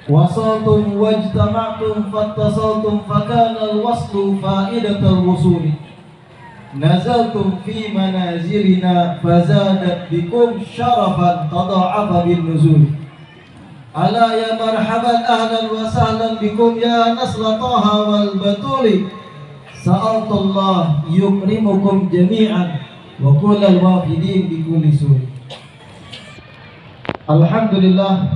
wasaltum wajtama'tum fattasaltum fakana alwaslu fa'idatal wusuli nazaltum fi manazilina fazadat bikum syarafan tada'afa bin nuzul ala ya marhaban ahlan wa sahlan bikum ya nasla taha wal batuli sa'altullah yukrimukum jami'an wa kullal wafidin bi kulli suri. Alhamdulillah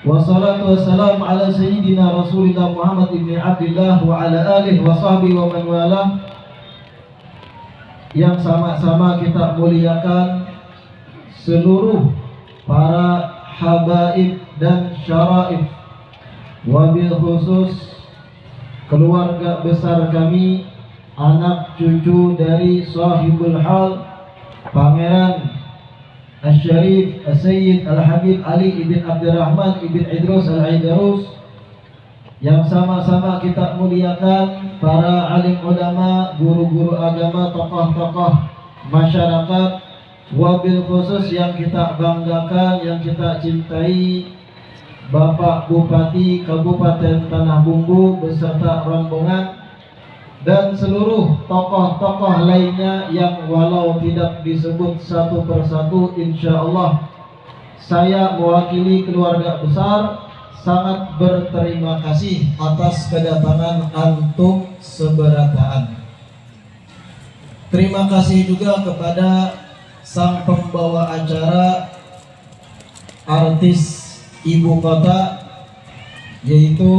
wassalatu wassalamu ala sayyidina Rasulillah Muhammad ibn Abdullah wa ala alihi wa sahbihi wa man walah, yang sama-sama kita muliakan seluruh para habaib dan syaraif, wabil khusus keluarga besar kami, anak cucu dari sahibul hal Pangeran Asy-Syarif As-Sayyid Al-Habib Ali ibn Abdurrahman ibn Idrus Al-Aidarus, yang sama-sama kita muliakan para alim ulama, guru-guru agama, tokoh-tokoh masyarakat, wabil khusus yang kita banggakan, yang kita cintai, Bapak Bupati Kabupaten Tanah Bumbu beserta rombongan, dan seluruh tokoh-tokoh lainnya yang walau tidak disebut satu persatu, insyaallah saya mewakili keluarga besar sangat berterima kasih atas kedatangan antum seberataan. Terima kasih juga kepada sang pembawa acara, artis ibu kota, yaitu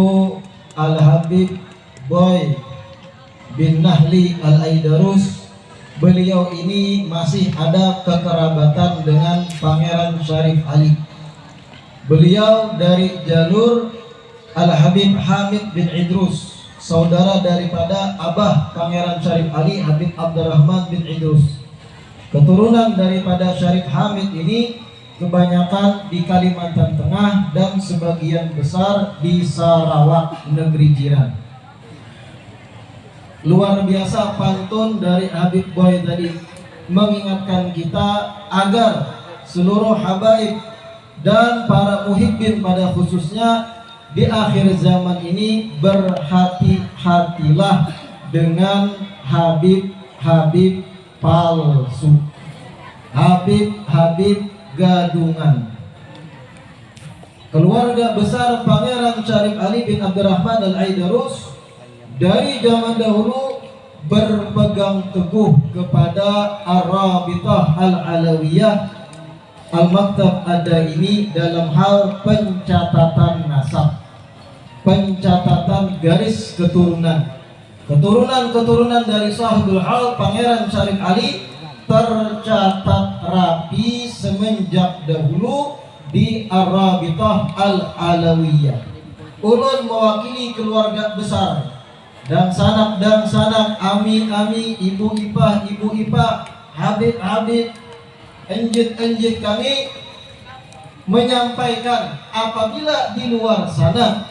Al-Habib Boy bin Nahli Al-Aidarus. Beliau ini masih ada kekerabatan dengan Pangeran Syarif Ali. Beliau dari jalur Al-Habib Hamid bin Idrus, saudara daripada Abah Pangeran Syarif Ali, Habib Abdurrahman bin Idrus. Keturunan daripada Syarif Hamid ini kebanyakan di Kalimantan Tengah dan sebagian besar di Sarawak, negeri jiran. Luar biasa pantun dari Habib Boy tadi mengingatkan kita agar seluruh habaib dan para muhibbin pada khususnya di akhir zaman ini berhati-hatilah dengan Habib-Habib palsu, Habib-Habib gadungan. Keluarga besar Pangeran Syarif Ali bin Abdurrahman Al-Aidarus dari zaman dahulu berpegang teguh kepada Ar-Rabithah Al-Alawiyah Al-Maktab Ad-Daimi dalam hal pencatatan nasab, pencatatan garis keturunan. Keturunan-keturunan dari Sahibul Hal Pangeran Syarif Ali tercatat rapi semenjak dahulu di Ar-Rabithah Al-Alawiyah. Ulun mewakili keluarga besar dan sanak, ami, ibu ipa, habib, enjit kami menyampaikan apabila di luar sana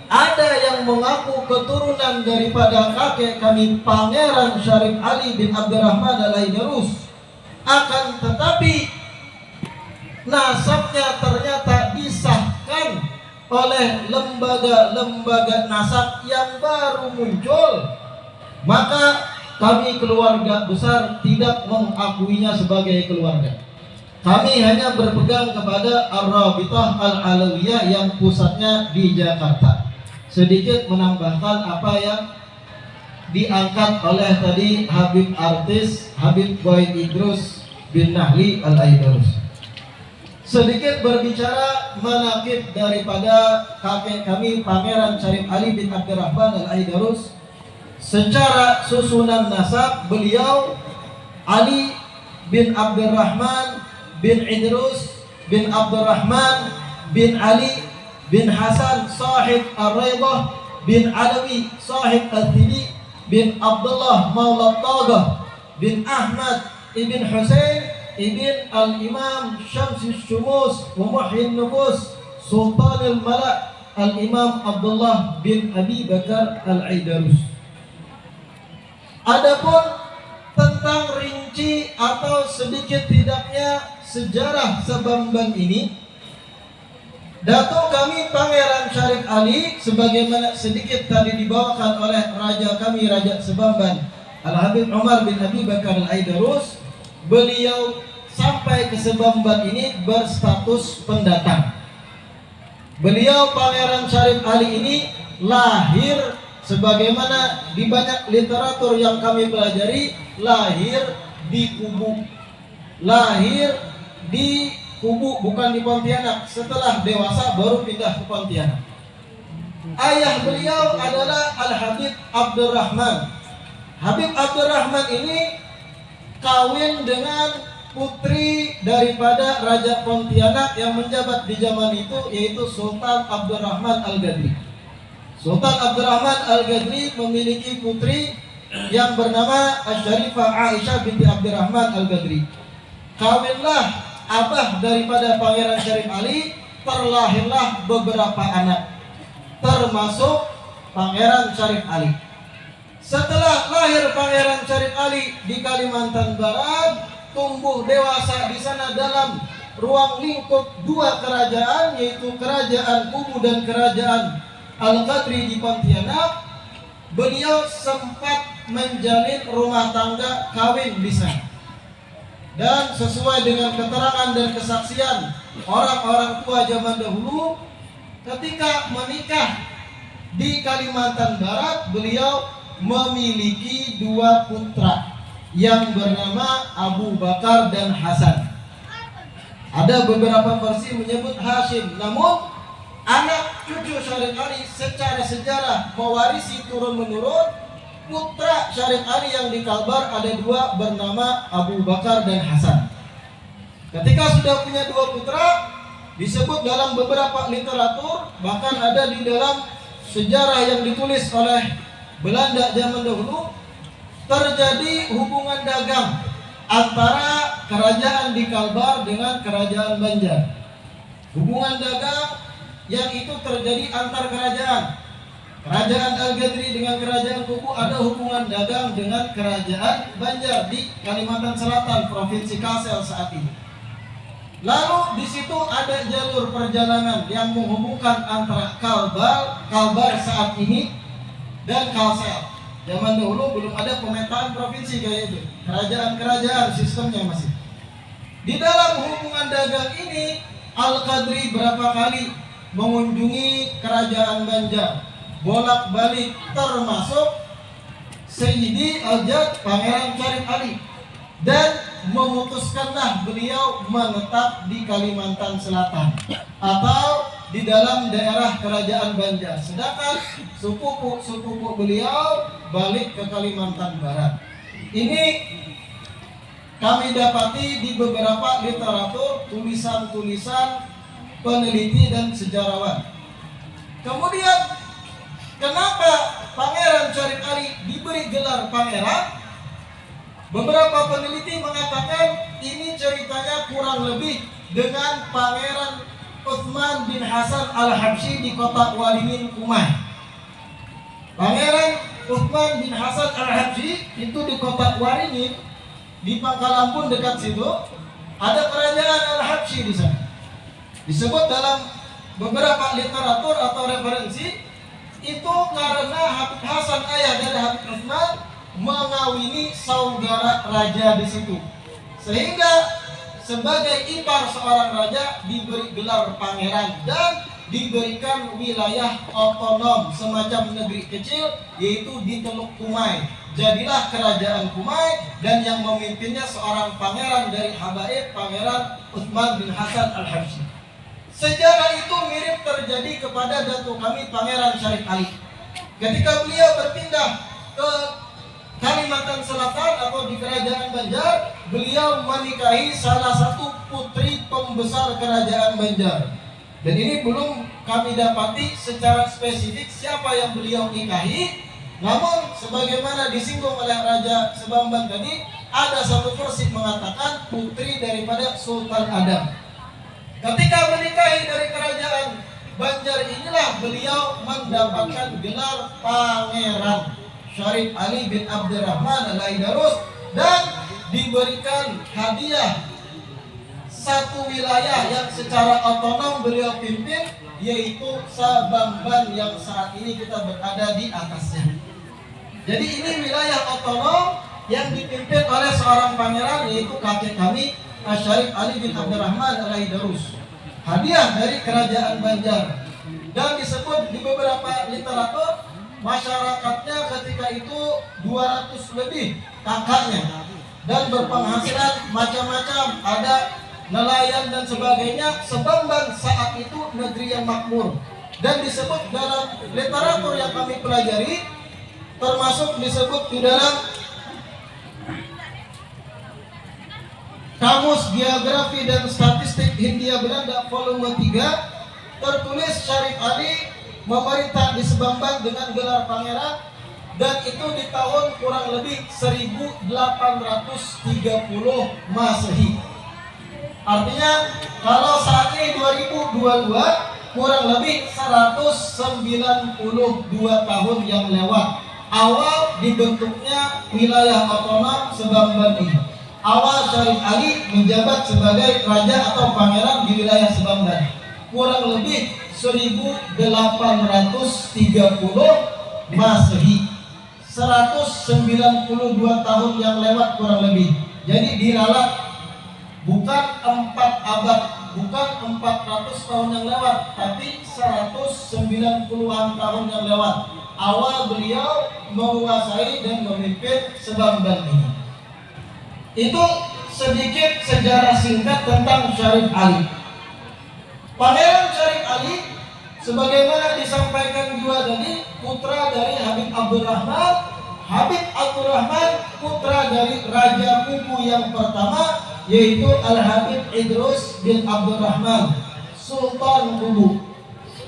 ada yang mengaku keturunan daripada kakek kami Pangeran Syarif Ali bin Abdurrahman Al-Aidarus, akan tetapi nasabnya ternyata disahkan oleh lembaga-lembaga nasab yang baru muncul, maka kami keluarga besar tidak mengakuinya sebagai keluarga. Kami hanya berpegang kepada Ar-Rabithah Al-Alawiyah yang pusatnya di Jakarta. Sedikit menambahkan apa yang diangkat oleh tadi Habib artis Habib Boy Idrus bin Nahli Al-Aidarus. Sedikit berbicara manaqib daripada kakek kami Pangeran Syarif Ali bin Abdurrahman Al-Aidarus. Secara susunan nasab, beliau Ali bin Abdurrahman bin Idrus bin Abdurrahman bin Ali bin Hasan sahib Ar-Raidah bin Alawi sahib Al-Thili bin Abdullah Maula Tagah bin Ahmad ibn Husain ibn Al-Imam Syamsis Syumus wa Muhyin Nufus Sultan Al-Malak Al-Imam Abdullah bin Abi Bakar Al-Aidarus. Adapun tentang rinci atau sedikit tidaknya sejarah Sabamban ini, Datuk kami Pangeran Syarif Ali sebagaimana sedikit tadi dibawakan oleh raja kami, Raja Sebamban Al-Habib Umar bin Abi Bakar Al-Aidarus. Beliau sampai ke Sebamban ini berstatus pendatang. Beliau Pangeran Syarif Ali ini lahir sebagaimana di banyak literatur yang kami pelajari, lahir di Kubu. Lahir di Kubu, bukan di Pontianak. Setelah dewasa baru pindah ke Pontianak. Ayah beliau adalah Al-Habib Abdurrahman. Habib Abdurrahman ini kawin dengan putri daripada Raja Pontianak yang menjabat di zaman itu, yaitu Sultan Abdurrahman Al-Gadri. Sultan Abdurrahman Al-Gadri memiliki putri yang bernama Asy-Syarifah Aisyah binti Abdurrahman Al-Gadri. Kawinlah abah daripada Pangeran Syarif Ali, terlahirlah beberapa anak, termasuk Pangeran Syarif Ali. Setelah lahir Pangeran Syarif Ali di Kalimantan Barat, tumbuh dewasa di sana dalam ruang lingkup dua kerajaan, yaitu Kerajaan Kubu dan Kerajaan Al-Qadri di Pontianak. Beliau sempat menjalin rumah tangga kawin di sana. Dan sesuai dengan keterangan dan kesaksian orang-orang tua zaman dahulu, ketika menikah di Kalimantan Barat, beliau memiliki dua putra yang bernama Abu Bakar dan Hasan. Ada beberapa versi menyebut Hashim, namun anak cucu Syarif Ali secara sejarah mewarisi turun-menurun. Putra Syarif Ali yang di Kalbar ada dua bernama Abu Bakar dan Hasan. Ketika sudah punya dua putra, disebut dalam beberapa literatur, bahkan ada di dalam sejarah yang ditulis oleh Belanda zaman dahulu, terjadi hubungan dagang antara kerajaan di Kalbar dengan kerajaan Banjar. Hubungan dagang yang itu terjadi antar kerajaan. Kerajaan Al-Gadri dengan kerajaan Kubu ada hubungan dagang dengan kerajaan Banjar di Kalimantan Selatan, Provinsi Kalsel saat ini. Lalu di situ ada jalur perjalanan yang menghubungkan antara Kalbar saat ini dan Kalsel. Zaman dahulu belum ada pemetaan provinsi kayak itu. Kerajaan-kerajaan sistemnya masih. Di dalam hubungan dagang ini, Al-Qadri berapa kali mengunjungi kerajaan Banjar, bolak-balik, termasuk Sayyidi Al-Jad Pangeran Syarif Ali, dan memutuskanlah beliau menetap di Kalimantan Selatan atau di dalam daerah kerajaan Banjar, sedangkan sepupu beliau balik ke Kalimantan Barat. Ini kami dapati di beberapa literatur, tulisan-tulisan peneliti dan sejarawan. Kemudian kenapa Pangeran Syarif Ali diberi gelar pangeran? Beberapa peneliti mengatakan ini ceritanya kurang lebih dengan Pangeran Utsman bin Hasan Al-Habsyi di kota Waringin, Kumai. Pangeran Utsman bin Hasan Al-Habsyi itu di kota Waringin, di Pangkalampun dekat situ, ada kerajaan Al-Habsyi di sana. Disebut dalam beberapa literatur atau referensi, itu karena Habib Hasan, ayah dari Habib Utsman, mengawini saudara raja di situ, sehingga sebagai ipar seorang raja diberi gelar pangeran dan diberikan wilayah otonom semacam negeri kecil, yaitu di Teluk Kumai. Jadilah kerajaan Kumai dan yang memimpinnya seorang pangeran dari Habaib, Pangeran Utsman bin Hasan Al-Habsyi. Sejarah itu mirip terjadi kepada datuk kami Pangeran Syarif Ali. Ketika beliau berpindah ke Kalimantan Selatan atau di kerajaan Banjar, beliau menikahi salah satu putri pembesar kerajaan Banjar. Dan ini belum kami dapati secara spesifik siapa yang beliau nikahi. Namun sebagaimana disinggung oleh Raja Sebamban tadi, ada satu versi mengatakan putri daripada Sultan Adam. Ketika menikahi dari kerajaan Banjar inilah beliau mendapatkan gelar Pangeran Syarif Ali bin Abdurrahman Al-Aidarus dan diberikan hadiah satu wilayah yang secara otonom beliau pimpin, yaitu Sabamban yang saat ini kita berada di atasnya. Jadi ini wilayah otonom yang dipimpin oleh seorang pangeran, yaitu kakek kami Syarif Ali bin Abdurrahman Al-Aidarus, hadiah dari kerajaan Banjar. Dan disebut di beberapa literatur, masyarakatnya ketika itu 200 lebih kakaknya, dan berpenghasilan macam-macam, ada nelayan dan sebagainya. Sabamban saat itu negeri yang makmur, dan disebut dalam literatur yang kami pelajari, termasuk disebut di dalam Kamus Geografi dan Statistik Hindia Belanda volume 3, tertulis Syarif Ali memerintah di Sabamban dengan gelar pangeran, dan itu di tahun kurang lebih 1830 Masehi. Artinya kalau saat ini 2022, kurang lebih 192 tahun yang lewat awal dibentuknya wilayah otonom Sabamban ini. Awal Syarif Ali menjabat sebagai raja atau pangeran di wilayah Sabamban, kurang lebih 1830 Masehi, 192 tahun yang lewat kurang lebih. Jadi diralat bukan 4 abad, bukan 400 tahun yang lewat, tapi 190-an tahun yang lewat awal beliau menguasai dan memimpin Sabamban ini. Itu sedikit sejarah singkat tentang Syarif Ali. Pangeran Syarif Ali, sebagaimana disampaikan juga tadi, putra dari Habib Abdurrahman. Habib Abdurrahman putra dari Raja Kubu yang pertama, yaitu Al-Habib Idrus bin Abdurrahman, Sultan Kubu.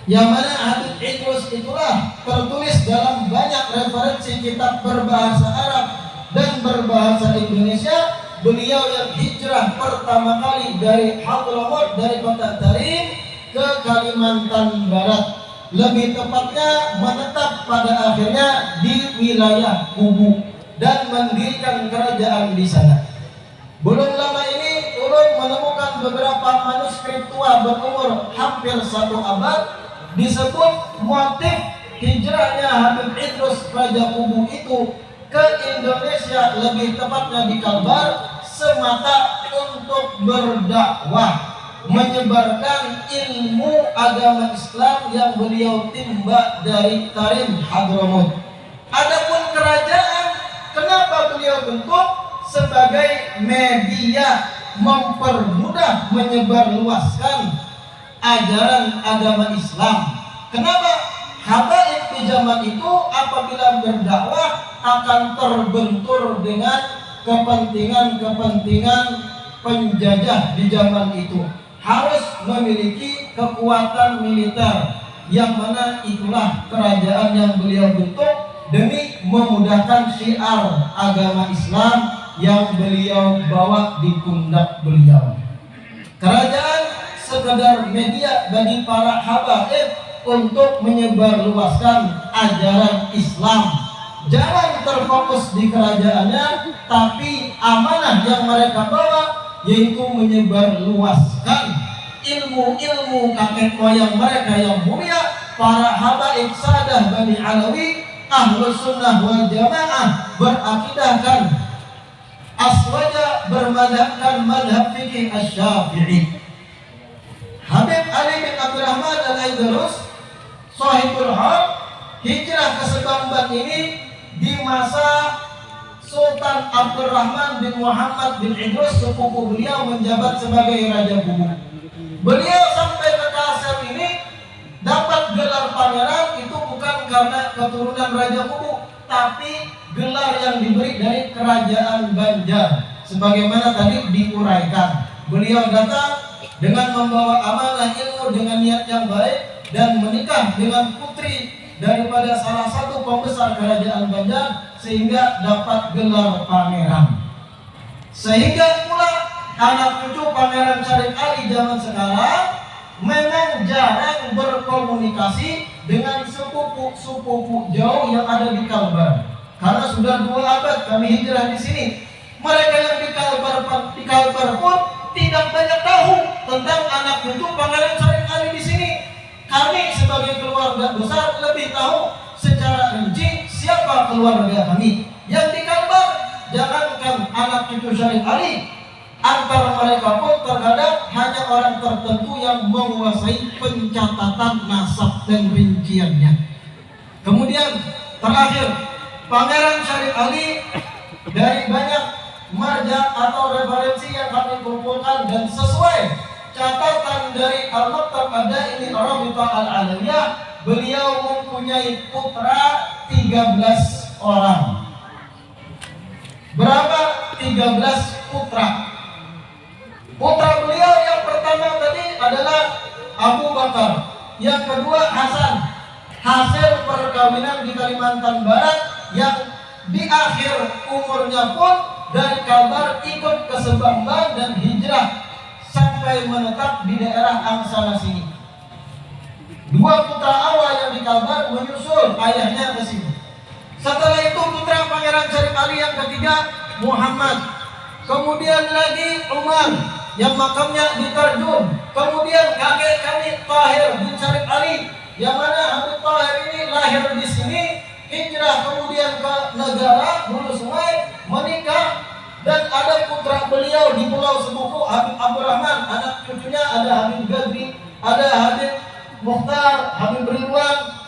Yang mana Habib Idrus itulah tertulis dalam banyak referensi kitab berbahasa Arab dan berbahasa Indonesia. Beliau yang hijrah pertama kali dari Hadramaut, dari kota Tarim ke Kalimantan Barat, lebih tepatnya menetap pada akhirnya di wilayah Kubu dan mendirikan kerajaan di sana. Belum lama ini ulun menemukan beberapa manuskrip tua berumur hampir 1 abad, disebut motif hijrahnya Habib Idrus Raja Kubu itu ke Indonesia, lebih tepatnya di Kalbar, semata untuk berdakwah, menyebarkan ilmu agama Islam yang beliau timba dari Tarim Hadramaut. Adapun kerajaan, kenapa beliau bentuk? Sebagai media mempermudah menyebarluaskan ajaran agama Islam. Kenapa? Habaib di zaman itu apabila berdakwah akan terbentur dengan kepentingan-kepentingan penjajah di zaman itu. Harus memiliki kekuatan militer, yang mana itulah kerajaan yang beliau bentuk demi memudahkan syiar agama Islam yang beliau bawa di pundak beliau. Kerajaan sekedar media bagi para habaib untuk menyebarluaskan ajaran Islam. Jangan terfokus di kerajaannya, tapi amanah yang mereka bawa yaitu menyebarluaskan ilmu-ilmu kakek moyang mereka yang mulia, para habaib sadah Bani Alawi, Ahlus Sunnah wal Jamaah, berakidahkan aswaja, bermadhabkan madhab fikih Asy-Syafi'i. Habib Ali bin Abdurrahman Al-Aidarus, Shahibul Haq, hijrah ke Sabamban ini di masa Sultan Abdurrahman bin Muhammad bin Idrus, sepupu beliau menjabat sebagai Raja Kubu. Beliau sampai ke Kasar ini dapat gelar pangeran itu bukan karena keturunan Raja Kubu, tapi gelar yang diberi dari kerajaan Banjar. Sebagaimana tadi diuraikan, beliau datang dengan membawa amanah ilmu dengan niat yang baik dan menikah dengan putri daripada salah satu pembesar kerajaan Banjar, sehingga dapat gelar pangeran. Sehingga pula anak cucu Pangeran Syarif Ali zaman sekarang memang jarang berkomunikasi dengan sepupu-sepupu jauh yang ada di Kalbar. Karena sudah 2 abad kami hijrah di sini. Mereka yang di Kalbar pun tidak banyak tahu tentang anak cucu Pangeran Syarif Ali di sini. Kami sebagai keluarga besar lebih tahu secara rinci siapa keluarga kami. Yang di Kalbar, jangankan anak cucu Syarif Ali, antara mereka pun terkadang hanya orang tertentu yang menguasai pencatatan nasab dan rinciannya. Kemudian terakhir, Pangeran Syarif Ali dari banyak marja atau referensi yang kami kumpulkan dan sesuai catatan dari Al-Maktab Ad-Daimi Ar-Rabithah Al-Alamiyah, beliau mempunyai putra 13 orang. Berapa? 13 putra. Putra beliau yang pertama tadi adalah Abu Bakar, yang kedua Hasan, hasil perkawinan di Kalimantan Barat, yang di akhir umurnya pun dari Kalbar ikut ke Sebangban dan hijrah sampai menetap di daerah Angsana sini. Dua putra awal yang di Kalbar menyusul ayahnya ke sini. Setelah itu putra Pangeran Syarif Ali yang ketiga Muhammad. Kemudian lagi Umar yang makamnya di Tarjun. Kemudian kakek kami Tahir bin Syarif Ali, yang mana Habib Tahir ini lahir di sini, hijrah kemudian ke negara Hulu Sungai, menikah, dan ada putra beliau di Pulau Sebuku Habib Abdurrahman. Anak cucunya ada Habib Gadri, ada Habib Mukhtar, Habib Ridwan.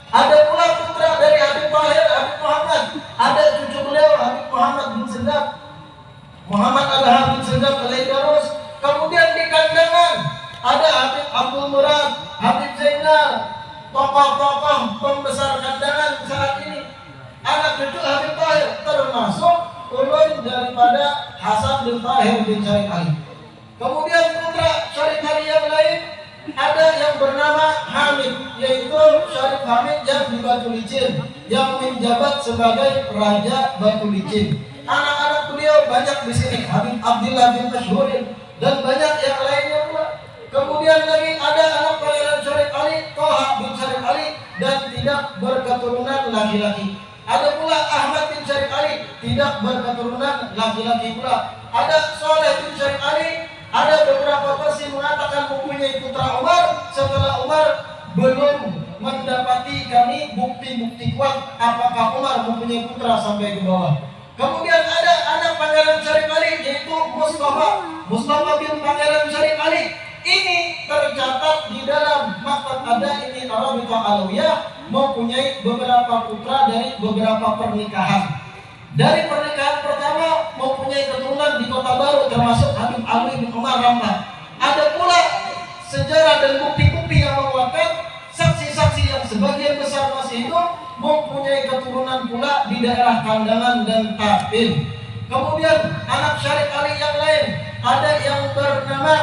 Ada pula putra dari Habib Tahir, Habib Muhammad. Ada cucu beliau Habib Muhammad bin Sedap, Muhammad Al-Habib bin Sedap Al-Aidarus. Kemudian di Kandangan ada Habib Abdul Murad, Habib Zainal, tokoh-tokoh pembesar Kandangan saat ini. Anak cucu Habib Tahir termasuk ulun daripada Hasan bin Tahir bin Syarif Ali. Kemudian putra Syarif Ali yang lain ada yang bernama Hamid, yaitu Syarif Hamid yang di Batu Licin, yang menjabat sebagai Raja Batu Licin. Anak-anak beliau banyak di sini, Habib Abdillah bin Mashhurin dan banyak yang lainnya pula. Kemudian lagi ada anak Pangeran Syarif Ali, Toha bin Syarif Ali, dan tidak berketurunan laki-laki. Ada pula Ahmad bin Syarif Ali, tidak berketurunan laki-laki pula. Ada Soleh bin Syarif Ali. Ada beberapa versi mengatakan mempunyai putra Umar. Setelah Umar belum mendapati kami bukti-bukti kuat apakah Umar mempunyai putra sampai ke bawah. Kemudian ada anak Pangeran Syarif Ali, yaitu Mustafa bin Pangeran Syarif Ali. Ini tercatat di dalam Maktab Ad-Daimi Ar-Rabithah Al-Alawiyah, mempunyai beberapa putra dari beberapa pernikahan. Dari pernikahan pertama mempunyai keturunan di Kota Baru, termasuk Habib Ali bin Umar Ramlan. Ada pula sejarah dan bukti-bukti yang menguatkan saksi-saksi yang sebagian besar masih hidup mempunyai keturunan pula di daerah Kandangan dan Tapin. Kemudian anak Syarif Ali yang lain, ada yang bernama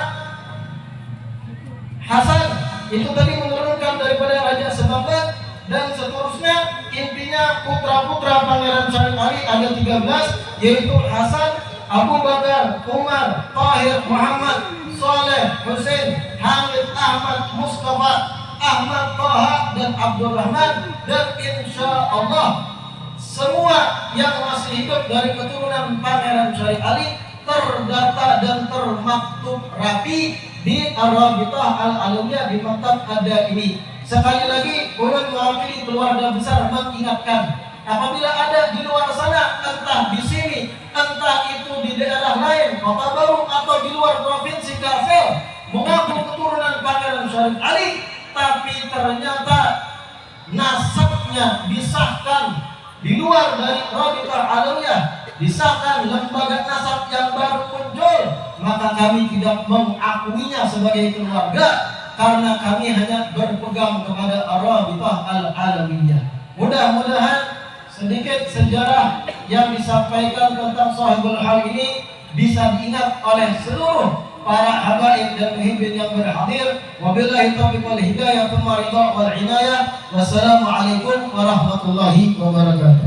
Hasan, itu tadi menurunkan daripada Raja Sebangban, dan seterusnya. Intinya putra-putra Pangeran Syarif Ali ada 13, yaitu Hasan, Abu Bakar, Umar, Tahir, Muhammad, Saleh, Hussein, Hamid, Ahmad, Mustafa, Ahmad, Toha, dan Abdurrahman. Dan insya Allah semua yang masih hidup dari keturunan Pangeran Syarif Ali terdata dan termaktub rapi di Ar-Rabithah Al-Alamiyah di Maktab Ad-Daimi. Sekali lagi, ulun mewakili keluarga besar mengingatkan, apabila ada di luar sana, entah di sini, entah itu di daerah lain, Kota Baru atau di luar provinsi Kalsel, mengaku keturunan Pangeran Syarif Ali, tapi ternyata nasabnya disahkan di luar dari Rabithah Alawiyah, disahkan lembaga nasab yang baru muncul, maka kami tidak mengakuinya sebagai keluarga, karena kami hanya berpegang kepada Ar-Rabithah Al-Alawiyah. Mudah-mudahan sedikit sejarah yang disampaikan tentang Sahibul Hal ini bisa diingat oleh seluruh para habaib dan muhibbin yang berhadir. Wabillahi taufiq wal hidayah, tsumma ridha wal inayah. Wassalamualaikum warahmatullahi wabarakatuh.